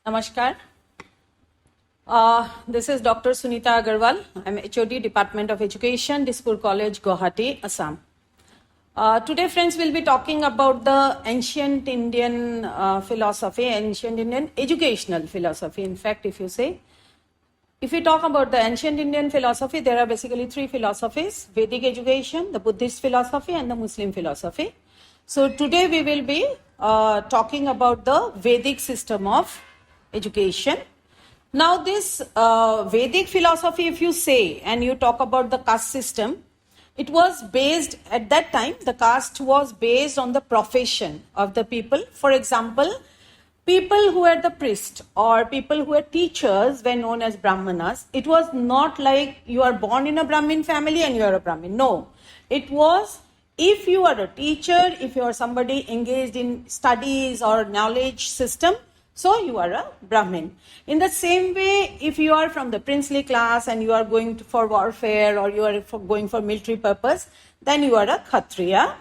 Namaskar. This is Dr. Sunita Agarwalla. I'm HOD, Department of Education, Dispur College, Guwahati, Assam. Today, friends, we'll be talking about the ancient Indian philosophy, ancient Indian educational philosophy. In fact, if we talk about the ancient Indian philosophy, there are basically three philosophies: Vedic education, the Buddhist philosophy, and the Muslim philosophy. So today we will be talking about the Vedic system of education. Now this Vedic philosophy, if you say, and you talk about the caste system, it was based, at that time, the caste was based on the profession of the people. For example, people who were the priest or people who were teachers were known as Brahmanas. It was not like you are born in a Brahmin family and you are a Brahmin. No, it was, if you are a teacher, if you are somebody engaged in studies or knowledge system, so you are a Brahmin. In the same way, if you are from the princely class and you are going for warfare or you are going for military purpose, then you are a Kshatriya.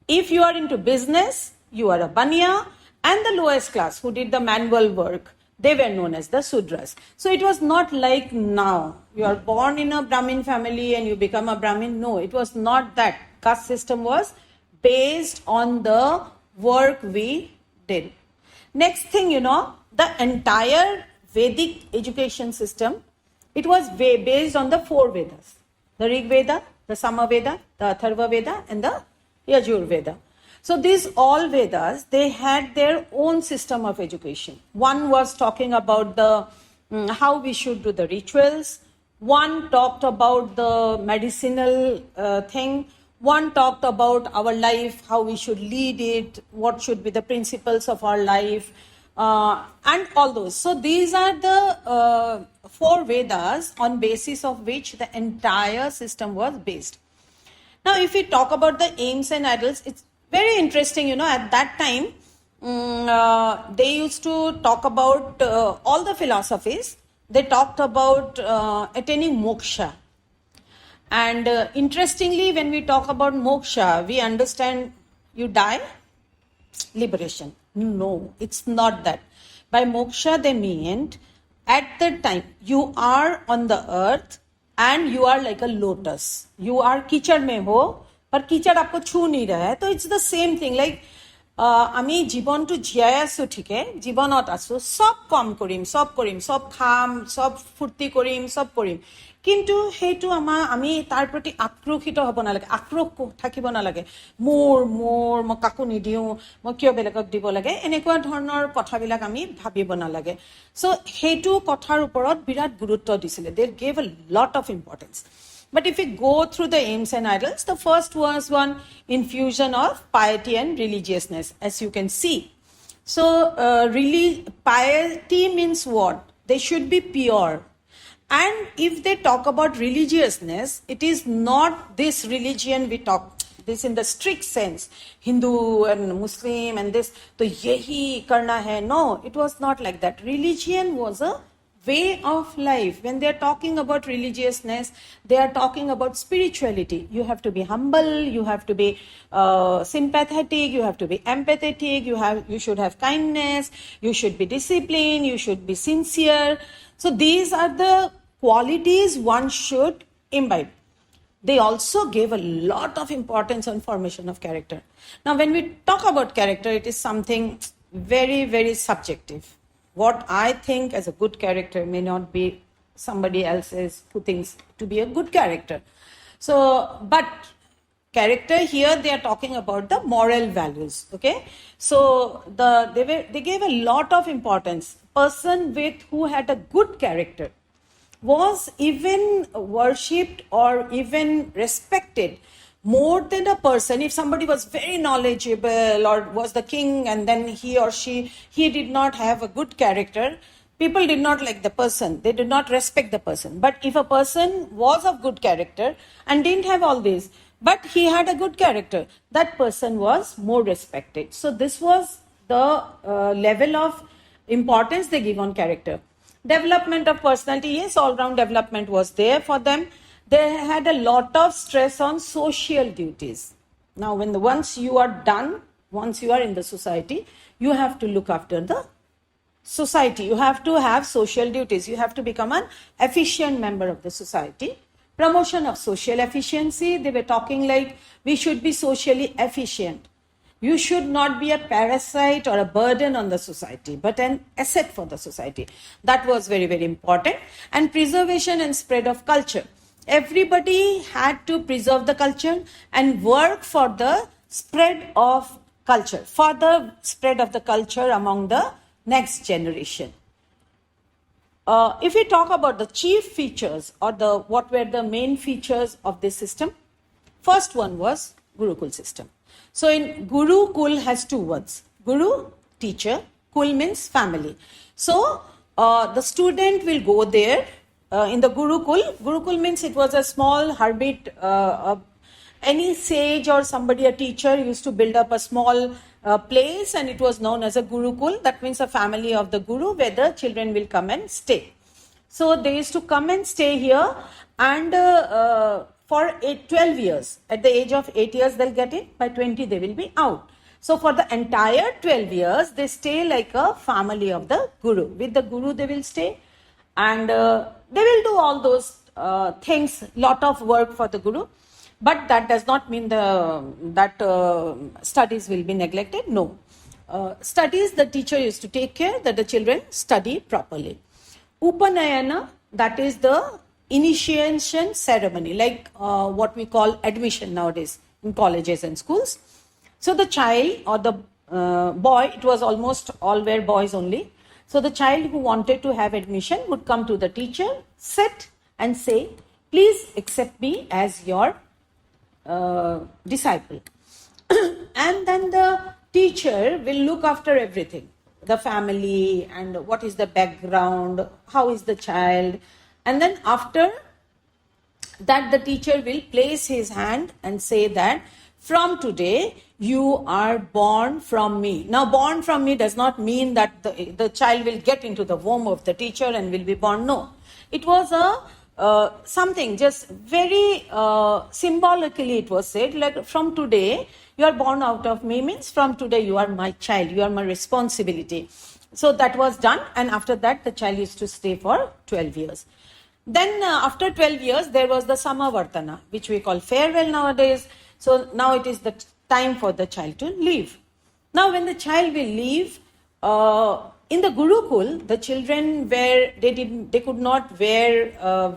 If you are into business, you are a Baniya. And the lowest class who did the manual work, they were known as the Sudras. So it was not like now. You are born in a Brahmin family and you become a Brahmin. No, it was not that. Caste system was based on the work we did. Next thing, the entire Vedic education system, it was based on the four Vedas. The Rig Veda, the Samaveda, the Atharva Veda, and the Yajur Veda. So these all Vedas, they had their own system of education. One was talking about the how we should do the rituals. One talked about the medicinal thing. One talked about our life, how we should lead it, what should be the principles of our life, and all those. So these are the four Vedas on basis of which the entire system was based. Now, if we talk about the aims and ideals, it's very interesting, at that time, they used to talk about all the philosophies. They talked about attaining moksha. And interestingly, when we talk about moksha, we understand you die, liberation. No, it's not that. By moksha, they meant at the time you are on the earth and you are like a lotus. You are kichad mein ho, पर कीचड़ आपको छू नहीं रहा है, तो it's the same thing like আমি জীবনটো জীয়াই আছো ঠিকে জীবনত আছো সব কাম কৰিম সব খাম সব ফুৰ্তি কৰিম সব কৰিম কিন্তু হেতু আমি তাৰ প্ৰতি আক্ৰোশিত হ'ব নালাগে আক্ৰোশ থাকিব নালাগে মোৰ মই কাকো নিদিও মই কিয় বেলেগক দিব লাগে এনেকুৱা ধৰণৰ কথাবিলাক আমি ভাবিব নালাগে সো হেতু কথাৰ ওপৰত বিৰাট গুৰুত্ব দিছিলে they gave a lot of importance. But if we go through the aims and ideals, the first was one infusion of piety and religiousness, as you can see. So, piety means what? They should be pure. And if they talk about religiousness, it is not this religion we talk, this in the strict sense, Hindu and Muslim and this, to yehi karna hai. No, it was not like that. Religion was a way of life. When they are talking about religiousness, they are talking about spirituality. You have to be humble, you have to be sympathetic, you have to be empathetic, you should have kindness, you should be disciplined, you should be sincere. So these are the qualities one should imbibe. They also gave a lot of importance on formation of character. Now when we talk about character, it is something very, very subjective. What I think as a good character may not be somebody else's who thinks to be a good character. So, but character here they are talking about the moral values. Okay, so they gave a lot of importance. Person who had a good character was even worshipped or even respected more than a person. If somebody was very knowledgeable or was the king and then he or she did not have a good character, people did not like the person, they did not respect the person. But if a person was of good character and didn't have all this, but he had a good character, that person was more respected. So this was the level of importance they give on character. Development of personality, yes, all-round development was there for them. They had a lot of stress on social duties. Now, once you are done, once you are in the society, you have to look after the society. You have to have social duties. You have to become an efficient member of the society. Promotion of social efficiency. They were talking like we should be socially efficient. You should not be a parasite or a burden on the society, but an asset for the society. That was very, very important. And preservation and spread of culture. Everybody had to preserve the culture and work for the spread of culture, for the spread of the culture among the next generation. If we talk about the chief features or what were the main features of this system, first one was Gurukul system. So in Gurukul has two words. Guru, teacher. Kul means family. So the student will go there in the Gurukul. Gurukul means it was a small hermit. Any sage or somebody, a teacher, used to build up a small place, and it was known as a Gurukul. That means a family of the Guru where the children will come and stay. So they used to come and stay here, and for 12 years. At the age of 8 years, they'll get in. By 20, they will be out. So for the entire 12 years, they stay like a family of the Guru. With the Guru, they will stay, and they will do all those things, lot of work for the Guru. But that does not mean that studies will be neglected. No. Studies, the teacher used to take care that the children study properly. UPANAYANA, that is the initiation ceremony, like what we call admission nowadays in colleges and schools. So the child or the boy, it was almost all were boys only. So the child who wanted to have admission would come to the teacher, sit and say, please accept me as your disciple. And then the teacher will look after everything, the family and what is the background, how is the child. And then after that, the teacher will place his hand and say that from today you are born from me. Now born from me does not mean that the child will get into the womb of the teacher and will be born. No, it was something just very symbolically it was said, like from today you are born out of me, means from today you are my child, you are my responsibility. So that was done, and after that the child used to stay for 12 years. Then after 12 years there was the SAMAVARTAN, which we call farewell nowadays. So now it is the time for the child to leave. Now when the child will leave, in the Gurukul, the children they could not wear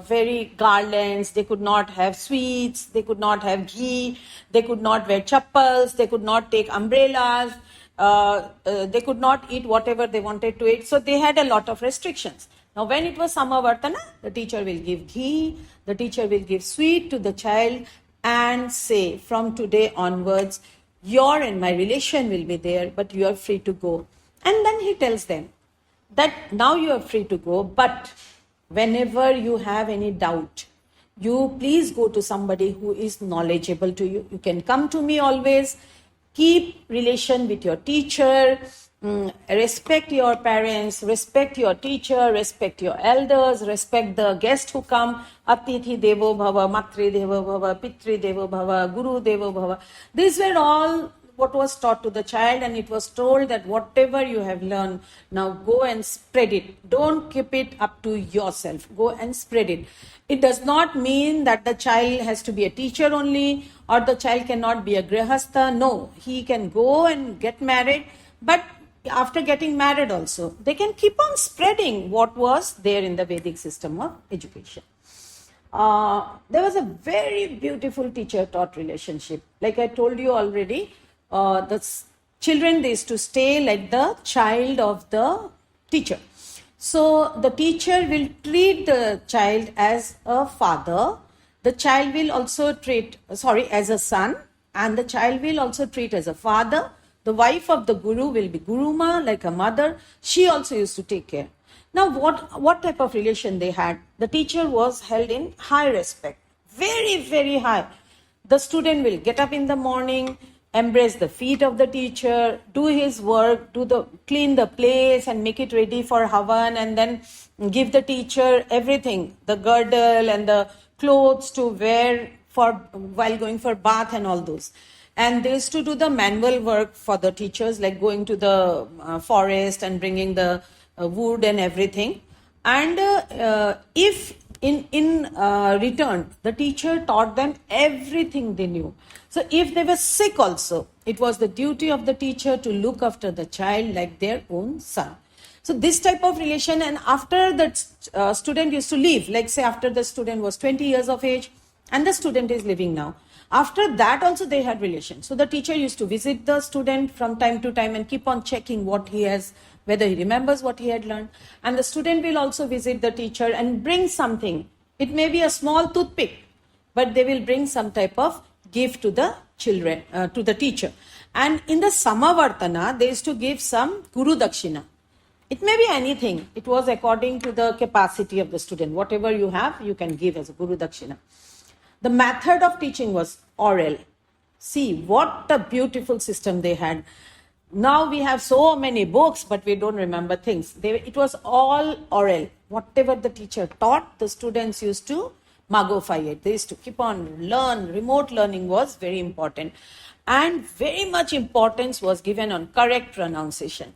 very garlands, they could not have sweets, they could not have ghee, they could not wear chappals, they could not take umbrellas, they could not eat whatever they wanted to eat. So they had a lot of restrictions. Now when it was Samavartana, the teacher will give ghee, the teacher will give sweet to the child and say, from today onwards, your and my relation will be there, but you are free to go. And then he tells them that now you are free to go, but whenever you have any doubt, you please go to somebody who is knowledgeable to you. You can come to me always. Keep relation with your teacher. Respect your parents, respect your teacher, respect your elders, respect the guest who come. Atithi devo bhava, matri devo bhava, pitri devo bhava, guru devo bhava. These were all what was taught to the child, and it was told that whatever you have learned, now go and spread it. Don't keep it up to yourself. Go and spread it. It does not mean that the child has to be a teacher only, or the child cannot be a grihastha. No, he can go and get married, but after getting married also, they can keep on spreading what was there in the Vedic system of education. There was a very beautiful teacher-taught relationship. Like I told you already, the children, they used to stay like the child of the teacher. So the teacher will treat the child as a father. The child will also as a son, and the child will also treat as a father. The wife of the Guru will be Guruma, like a mother. She also used to take care. Now, what type of relation they had? The teacher was held in high respect, very, very high. The student will get up in the morning, embrace the feet of the teacher, do his work, clean the place and make it ready for Havan, and then give the teacher everything, the girdle and the clothes to wear while going for bath and all those. And they used to do the manual work for the teachers, like going to the forest and bringing the wood and everything. And if in return, the teacher taught them everything they knew. So if they were sick also, it was the duty of the teacher to look after the child like their own son. So this type of relation, and after that student used to leave, like say after the student was 20 years of age and the student is living now. After that also they had relation. So the teacher used to visit the student from time to time and keep on checking what he has, whether he remembers what he had learned. And the student will also visit the teacher and bring something. It may be a small toothpick, but they will bring some type of gift to the children, to the teacher. And in the Samavartana, they used to give some Guru Dakshina. It may be anything. It was according to the capacity of the student. Whatever you have, you can give as a Guru Dakshina. The method of teaching was oral. See, what a beautiful system they had. Now we have so many books, but we don't remember things. It was all oral. Whatever the teacher taught, the students used to magofy it. They used to keep on learn. Remote learning was very important. And very much importance was given on correct pronunciation.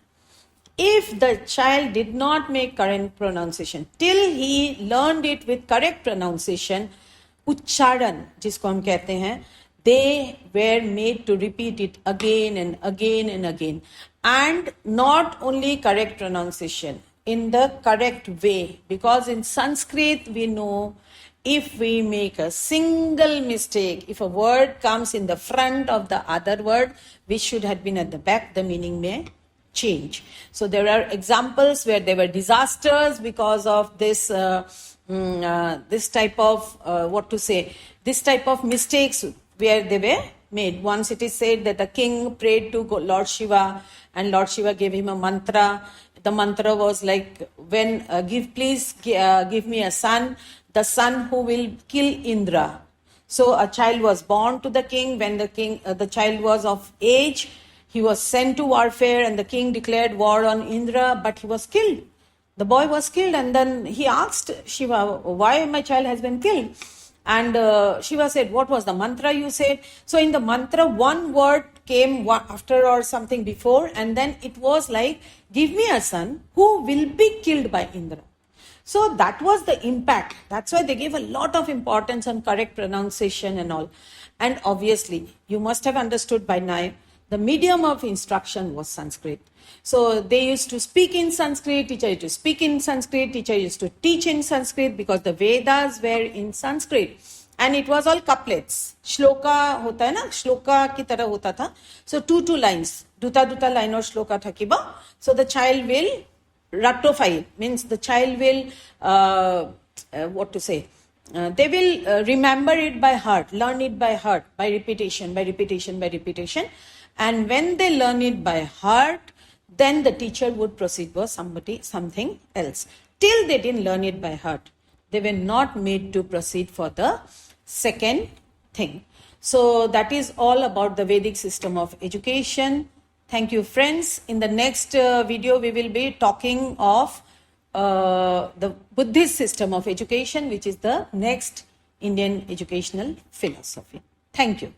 If the child did not make correct pronunciation, till he learned it with correct pronunciation, uchcharan, जिसको हम कहते हैं, they were made to repeat it again and again and again. And not only correct pronunciation, in the correct way. Because in Sanskrit, we know if we make a single mistake, if a word comes in the front of the other word, which should have been at the back, the meaning may change. So there are examples where there were disasters because of this this type of this type of mistakes where they were made. Once it is said that the king prayed to Lord Shiva and Lord Shiva gave him a mantra. The mantra was like, when please give me a son, the son who will kill Indra. So a child was born to the king. When the child was of age, he was sent to warfare and the king declared war on Indra, but he was killed. The boy was killed, and then he asked Shiva, why my child has been killed? And Shiva said, what was the mantra you said? So in the mantra, one word came after or something before, and then it was like, give me a son who will be killed by Indra. So that was the impact. That's why they gave a lot of importance on correct pronunciation and all. And obviously, you must have understood by now, the medium of instruction was Sanskrit. So they used to speak in Sanskrit, teacher used to speak in Sanskrit, teacher used to teach in Sanskrit because the Vedas were in Sanskrit. And it was all couplets. Shloka hota hai na, shloka ki tarah hota tha. So two lines, duta line or shloka thakiba. So the child will ratify, means the child will, they will remember it by heart, learn it by heart, by repetition. And when they learn it by heart, then the teacher would proceed for something else. Till they didn't learn it by heart, they were not made to proceed for the second thing. So that is all about the Vedic system of education. Thank you, friends. In the next video, we will be talking of the Buddhist system of education, which is the next Indian educational philosophy. Thank you.